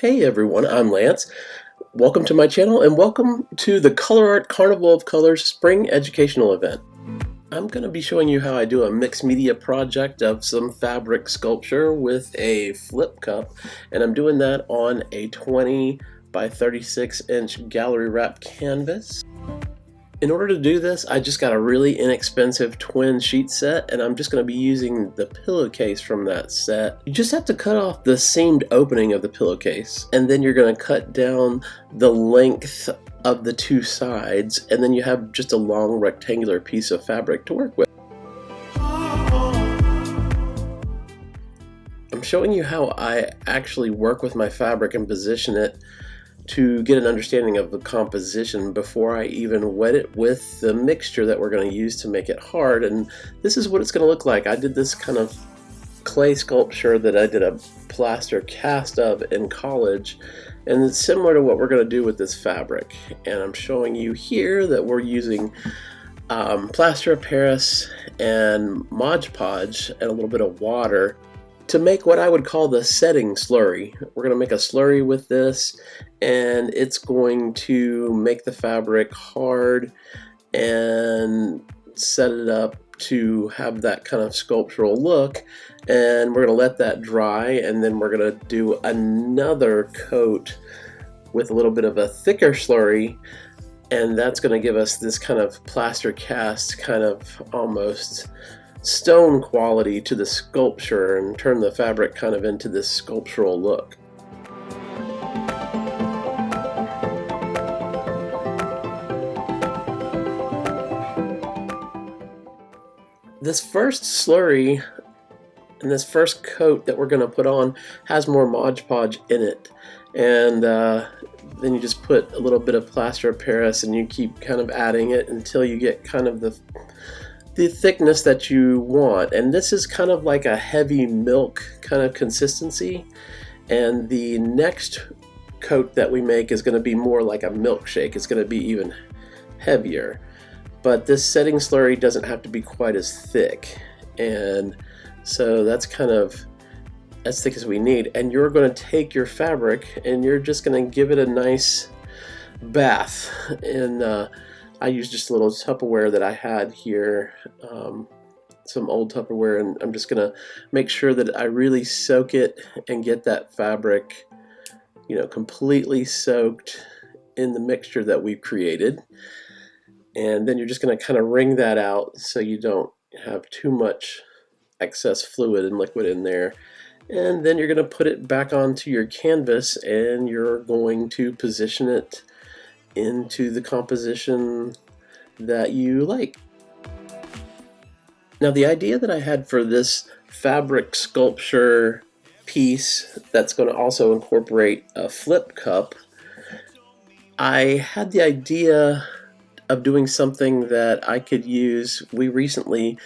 Hey everyone, I'm Lance. Welcome to my channel and welcome to the Color Art Carnival of Colors Spring Educational Event. I'm going to be showing you how I do a mixed media project of some fabric sculpture with a flip cup, and I'm doing that on a 20 by 36 inch gallery wrap canvas. In order to do this, I just got a really inexpensive twin sheet set, and I'm just going to be using the pillowcase from that set. You just have to cut off the seamed opening of the pillowcase, and then you're going to cut down the length of the two sides, and then you have just a long rectangular piece of fabric to work with. I'm showing you how I actually work with my fabric and position it to get an understanding of the composition before I even wet it with the mixture that we're going to use to make it hard. And this is what it's going to look like. I did this kind of clay sculpture that I did a plaster cast of in college, and it's similar to what we're going to do with this fabric. And I'm showing you here that we're using plaster of Paris and Mod Podge and a little bit of water to make what I would call the setting slurry. We're going to make a slurry with this, and it's going to make the fabric hard and set it up to have that kind of sculptural look. And we're going to let that dry, and then we're going to do another coat with a little bit of a thicker slurry, and that's going to give us this kind of plaster cast, kind of almost stone quality to the sculpture and turn the fabric kind of into this sculptural look. This first slurry and this first coat that we're going to put on has more Mod Podge in it, and then you just put a little bit of plaster of Paris and you keep kind of adding it until you get kind of the thickness that you want. And this is kind of like a heavy milk kind of consistency, and the next coat that we make is going to be more like a milkshake. It's going to be even heavier, but this setting slurry doesn't have to be quite as thick, and so that's kind of as thick as we need. And you're going to take your fabric and you're just going to give it a nice bath in I used just a little Tupperware that I had here, some old Tupperware, and I'm just gonna make sure that I really soak it and get that fabric, completely soaked in the mixture that we've created. And then you're just gonna kind of wring that out so you don't have too much excess fluid and liquid in there. And then you're gonna put it back onto your canvas, and you're going to position it into the composition that you like. Now, the idea that I had for this fabric sculpture piece that's going to also incorporate a flip cup, I had the idea of doing something that I could use. We recently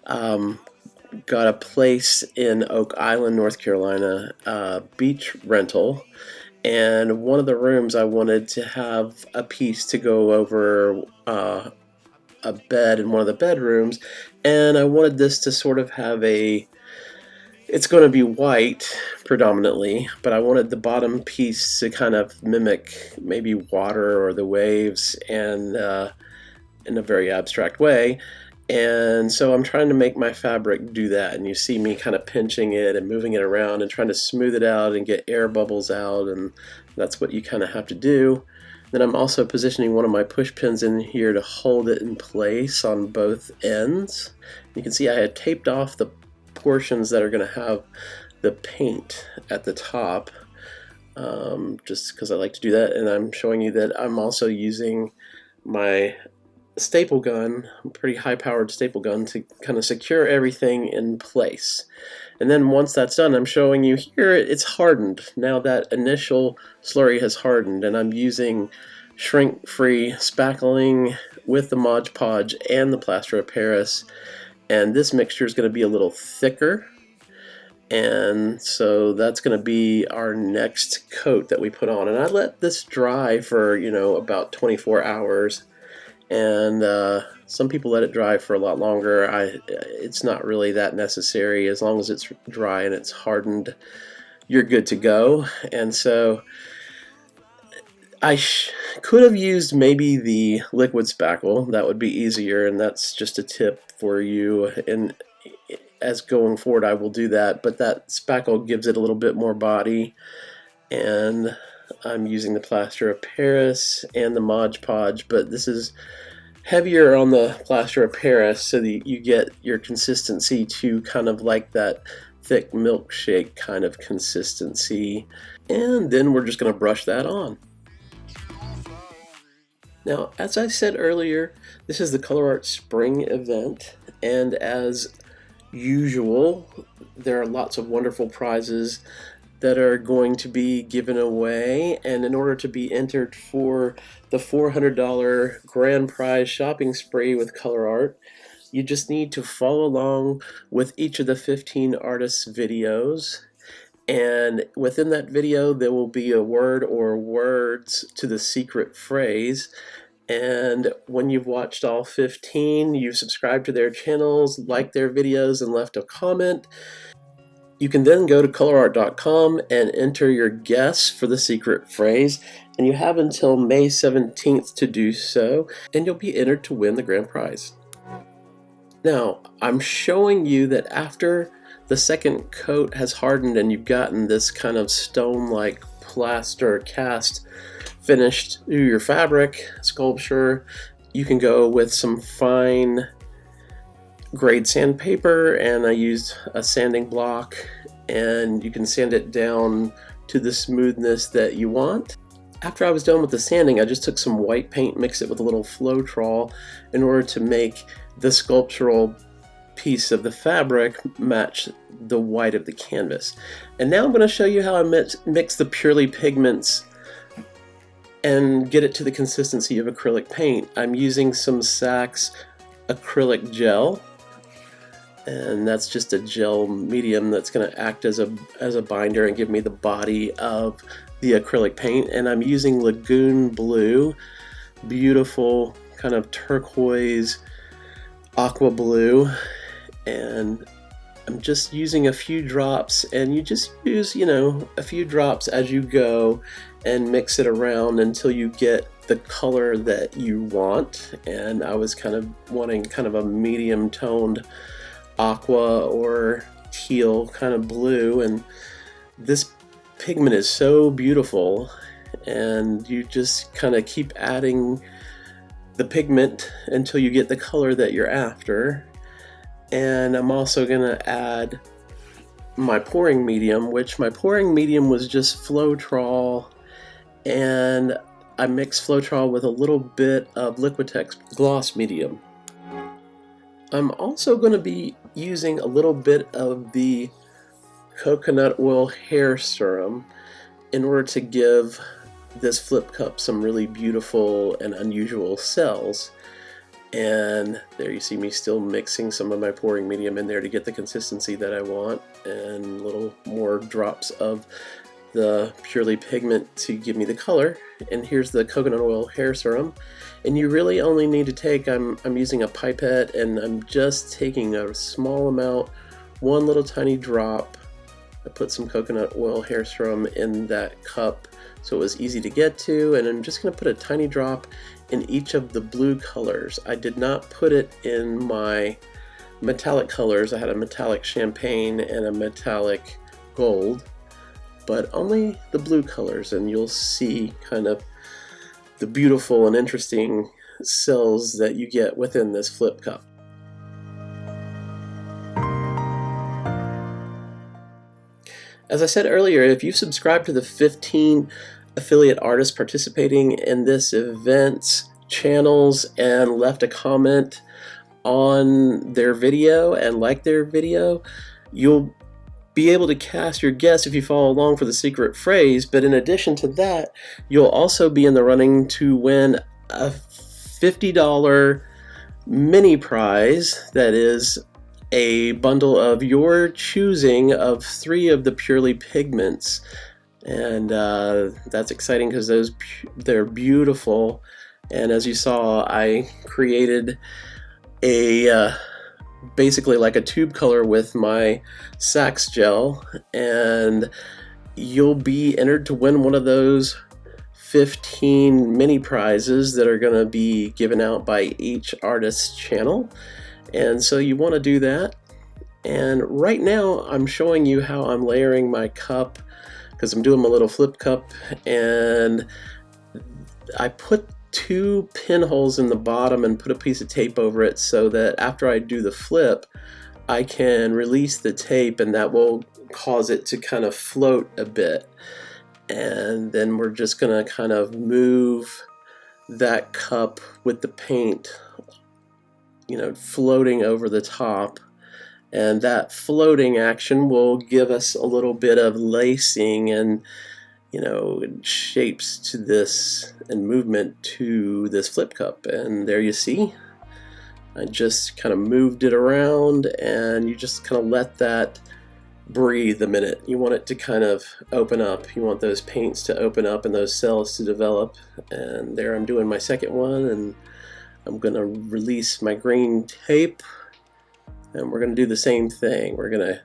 got a place in Oak Island, North Carolina, beach rental, and one of the rooms I wanted to have a piece to go over a bed in one of the bedrooms, and I wanted this to sort of have it's going to be white predominantly, but I wanted the bottom piece to kind of mimic maybe water or the waves, and in a very abstract way. And so I'm trying to make my fabric do that, and you see me kind of pinching it and moving it around and trying to smooth it out and get air bubbles out, and that's what you kind of have to do. Then I'm also positioning one of my push pins in here to hold it in place on both ends. You can see I had taped off the portions that are going to have the paint at the top, just because I like to do that. And I'm showing you that I'm also using my staple gun, a pretty high-powered staple gun, to kind of secure everything in place. And then once that's done, I'm showing you here it's hardened. Now that initial slurry has hardened, and I'm using shrink-free spackling with the Mod Podge and the plaster of Paris, and this mixture is going to be a little thicker, and so that's going to be our next coat that we put on. And I let this dry for about 24 hours, and some people let it dry for a lot longer. It's not really that necessary as long as it's dry and it's hardened you're good to go. And so I could have used maybe the liquid spackle. That would be easier, and that's just a tip for you. And as going forward, I will do that. But that spackle gives it a little bit more body. And I'm using the Plaster of Paris and the Mod Podge, but this is heavier on the Plaster of Paris so that you get your consistency to kind of like that thick milkshake kind of consistency. And then we're just going to brush that on. Now, as I said earlier, this is the Color Art Spring event, and as usual, there are lots of wonderful prizes that are going to be given away, and in order to be entered for the $400 grand prize shopping spree with Color Art, you just need to follow along with each of the 15 artists' videos. And within that video, there will be a word or words to the secret phrase. And when you've watched all 15, you've subscribed to their channels, liked their videos, and left a comment, you can then go to colorart.com and enter your guess for the secret phrase. And you have until May 17th to do so, and you'll be entered to win the grand prize. Now, I'm showing you that after the second coat has hardened and you've gotten this kind of stone-like plaster cast finished through your fabric sculpture, you can go with some fine grade sandpaper, and I used a sanding block, and you can sand it down to the smoothness that you want. After I was done with the sanding, I just took some white paint, mixed it with a little Floetrol in order to make the sculptural piece of the fabric match the white of the canvas. And now I'm going to show you how I mix the purely pigments and get it to the consistency of acrylic paint. I'm using some Saks acrylic gel, and that's just a gel medium that's going to act as a binder and give me the body of the acrylic paint. And I'm using Lagoon Blue, beautiful kind of turquoise aqua blue, and I'm just using a few drops, and you just use, you know, a few drops as you go and mix it around until you get the color that you want. And I was kind of wanting kind of a medium toned aqua or teal kind of blue, and this pigment is so beautiful, and you just kind of keep adding the pigment until you get the color that you're after. And I'm also going to add my pouring medium, which my pouring medium was just Floetrol, and I mixed Floetrol with a little bit of Liquitex gloss medium. I'm also going to be using a little bit of the coconut oil hair serum in order to give this flip cup some really beautiful and unusual cells. And there you see me still mixing some of my pouring medium in there to get the consistency that I want, and a little more drops of the purely pigment to give me the color. And here's the coconut oil hair serum, and you really only need to take, I'm using a pipette, and I'm just taking a small amount, one little tiny drop. I put some coconut oil hair serum in that cup so it was easy to get to, and I'm just going to put a tiny drop in each of the blue colors. I did not put it in my metallic colors. I had a metallic champagne and a metallic gold, but only the blue colors, and you'll see kind of the beautiful and interesting cells that you get within this flip cup. As I said earlier, if you subscribe to the 15 affiliate artists participating in this event's channels and left a comment on their video and like their video, you'll be able to cast your guess if you follow along for the secret phrase. But in addition to that, you'll also be in the running to win a $50 mini prize that is a bundle of your choosing of 3 of the purely pigments. And that's exciting because they're beautiful. And as you saw, I created a basically like a tube color with my Saks gel, and you'll be entered to win one of those 15 mini prizes that are going to be given out by each artist's channel. And so you want to do that. And right now I'm showing you how I'm layering my cup, because I'm doing my little flip cup, and I put 2 pinholes in the bottom and put a piece of tape over it so that after I do the flip I can release the tape, and that will cause it to kind of float a bit. And then we're just gonna kind of move that cup with the paint, you know, floating over the top, and that floating action will give us a little bit of lacing and, you know, shapes to this and movement to this flip cup. And there you see, I just kind of moved it around, and you just kind of let that breathe a minute. You want it to kind of open up. You want those paints to open up and those cells to develop. And there I'm doing my second one, and I'm going to release my green tape, and we're going to do the same thing. We're going to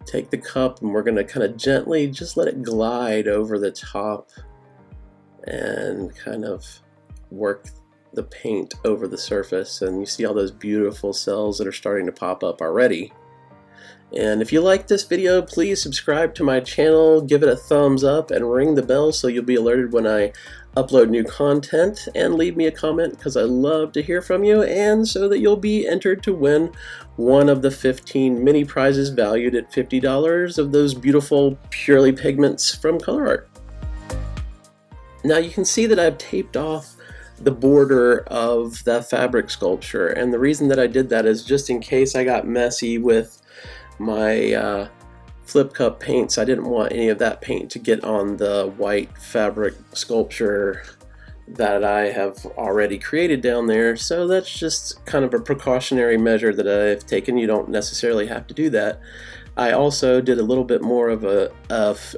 take the cup and we're going to kind of gently just let it glide over the top and kind of work the paint over the surface. And you see all those beautiful cells that are starting to pop up already. And if you like this video, please subscribe to my channel, give it a thumbs up, and ring the bell so you'll be alerted when I upload new content, and leave me a comment because I love to hear from you, and so that you'll be entered to win one of the 15 mini prizes valued at $50 of those beautiful Purely pigments from Color Art. Now you can see that I've taped off the border of the fabric sculpture, and the reason that I did that is just in case I got messy with my flip cup paints. I didn't want any of that paint to get on the white fabric sculpture that I have already created down there, so that's just kind of a precautionary measure that I've taken. You don't necessarily have to do that. I also did a little bit more of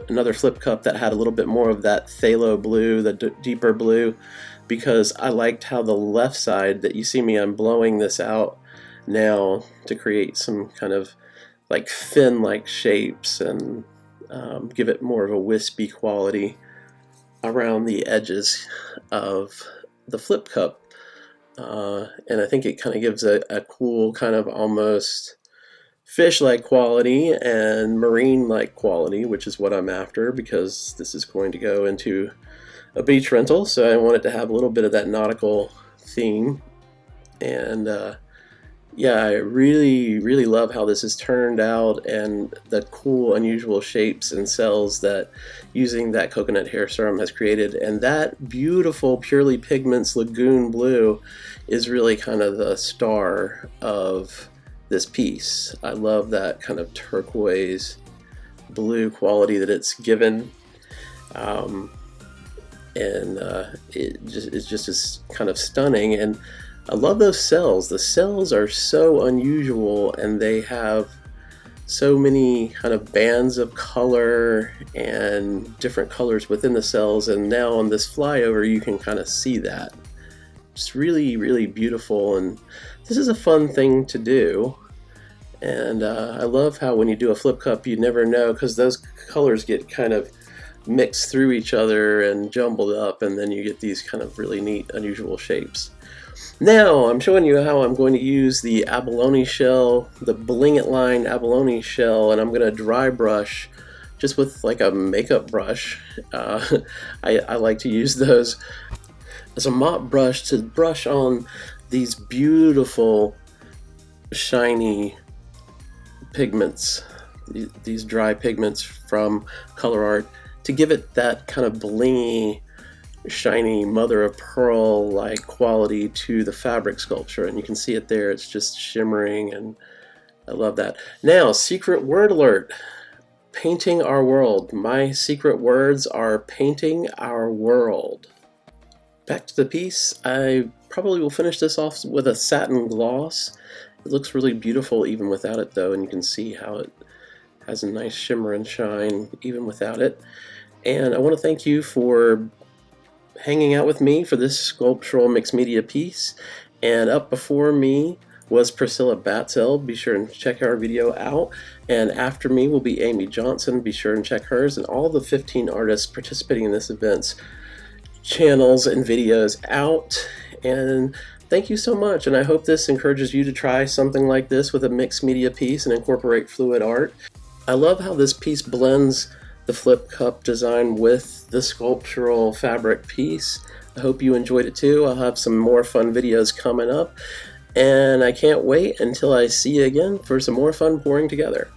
another flip cup that had a little bit more of that phthalo blue, the deeper blue, because I liked how the left side that you see me, I'm blowing this out now to create some kind of like fin-like shapes and give it more of a wispy quality around the edges of the flip cup. And I think it kind of gives a cool kind of almost fish-like quality and marine-like quality, which is what I'm after, because this is going to go into a beach rental, so I wanted to have a little bit of that nautical theme. And yeah, I really love how this has turned out, and the cool unusual shapes and cells that using that coconut hair serum has created. And that beautiful Purely Pigments Lagoon Blue is really kind of the star of this piece. I love that kind of turquoise blue quality that it's given. It just is kind of stunning. And I love those cells. The cells are so unusual, and they have so many kind of bands of color and different colors within the cells. And now on this flyover you can kind of see that. It's really beautiful, and this is a fun thing to do. And I love how when you do a flip cup you never know, because those colors get kind of mixed through each other and jumbled up, and then you get these kind of really neat unusual shapes. Now I'm showing you how I'm going to use the abalone shell, the Bling It line abalone shell, and I'm going to dry brush just with like a makeup brush. I like to use those as a mop brush to brush on these beautiful shiny pigments, these dry pigments from Color Art, to give it that kind of blingy, shiny mother of pearl like quality to the fabric sculpture. And you can see it there, it's just shimmering, and I love that. Now, secret word alert: painting our world. My secret words are painting our world. Back to the piece. I probably will finish this off with a satin gloss. It looks really beautiful even without it though, and you can see how it has a nice shimmer and shine even without it. And I want to thank you for hanging out with me for this sculptural mixed media piece. And up before me was Priscilla Batzel. Be sure and check our video out. And after me will be Amy Johnson. Be sure and check hers, and all the 15 artists participating in this event's channels and videos out. And thank you so much, and I hope this encourages you to try something like this with a mixed media piece and incorporate fluid art. I love how this piece blends the flip cup design with the sculptural fabric piece. I hope you enjoyed it too. I'll have some more fun videos coming up, and I can't wait until I see you again for some more fun pouring together.